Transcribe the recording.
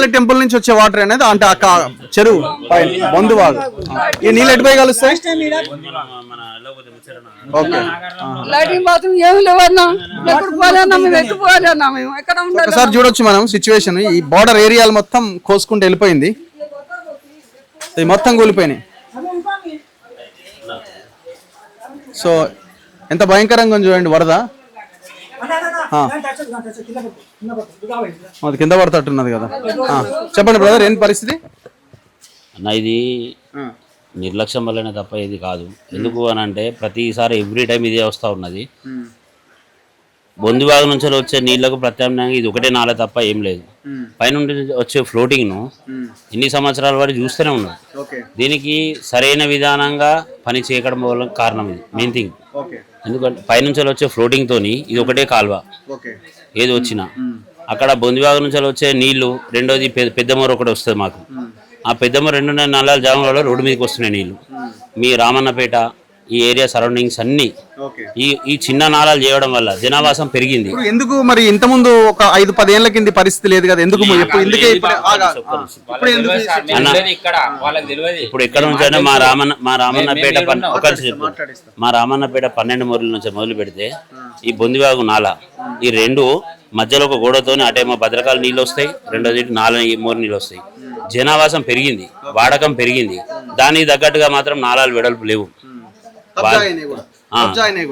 Bhadrakali temple నుంచి వచ్చే water అనేది అంటే ఆ చెరువు బొందు వాగు ఈ నీళ్ళు ఎటు పోయి కలుస్తాయి? ఓకే, లైటింగ్ బాత్రూమ్ ఏమి లేవన్నా, ఎక్కడ పోలేనా మేము, ఎక్కడ పోలేనా మేము, ఎక్కడ ఉండాలి? ఒకసారి చూడొచ్చు మనం సిచ్యువేషన్. ఈ బార్డర్ ఏరియాలు మొత్తం కోసుకుంటూ వెళ్ళిపోయింది, ఇది మొత్తం కూలిపోయినాయి. సో ఎంత భయంకరంగా ఉంది చూడండి వరద. అది కింద పడుతున్నది కదా. చెప్పండి బ్రదర్, ఏంటి పరిస్థితి? అన్న ఇది నిర్లక్ష్యం వల్లనే తప్ప ఇది కాదు. ఎందుకు అని అంటే ప్రతిసారి ఎవ్రీ టైం ఇదే వస్తూ ఉన్నది. బొందివాగు నుంచి వచ్చే నీళ్లకు ప్రత్యామ్నాయంగా ఇది ఒకటే నాల తప్ప ఏం లేదు. పైనుండి వచ్చే ఫ్లోటింగ్ను ఇన్ని సంవత్సరాల వరకు చూస్తూనే ఉన్నాం. దీనికి సరైన విధానంగా పని చేయడం వల్ల కారణం ఇది మెయిన్ థింగ్. ఎందుకంటే పైనుంచి వచ్చే ఫ్లోటింగ్ తోని ఇది ఒకటే కాల్వ, ఏది వచ్చినా అక్కడ బొందివాగు నుంచి వచ్చే నీళ్లు. రెండోది పెద్దమూరు ఒకటి వస్తుంది మాకు. ఆ పెద్దమూరు 2 నల్లాల జాములలో రోడ్డు మీదకి వస్తున్నాయి నీళ్లు. మీ రామన్నపేట ఈ ఏరియా సరౌండింగ్స్ అన్ని ఈ చిన్న నాళాలు చేయడం వల్ల జనావాసం పెరిగింది. ఎందుకు మరి ఇంత ముందు ఒక 5-10 ఏళ్ల కింద పరిస్థితి లేదు కదా, ఎందుకు? ఇప్పుడు ఎక్కడ నుంచి అంటే మా రామన్నపేట 12 మూరల నుంచి మొదలు పెడితే ఈ బొందివాగు నాల ఈ రెండు మధ్యలో ఒక గోడతోని అటేమో భద్రకాలు నీళ్ళు వస్తాయి, రెండోది 4 నీళ్ళు వస్తాయి. జనావాసం పెరిగింది, వాడకం పెరిగింది, దానికి తగ్గట్టుగా మాత్రం నాలాలు వెడల్పు లేవు.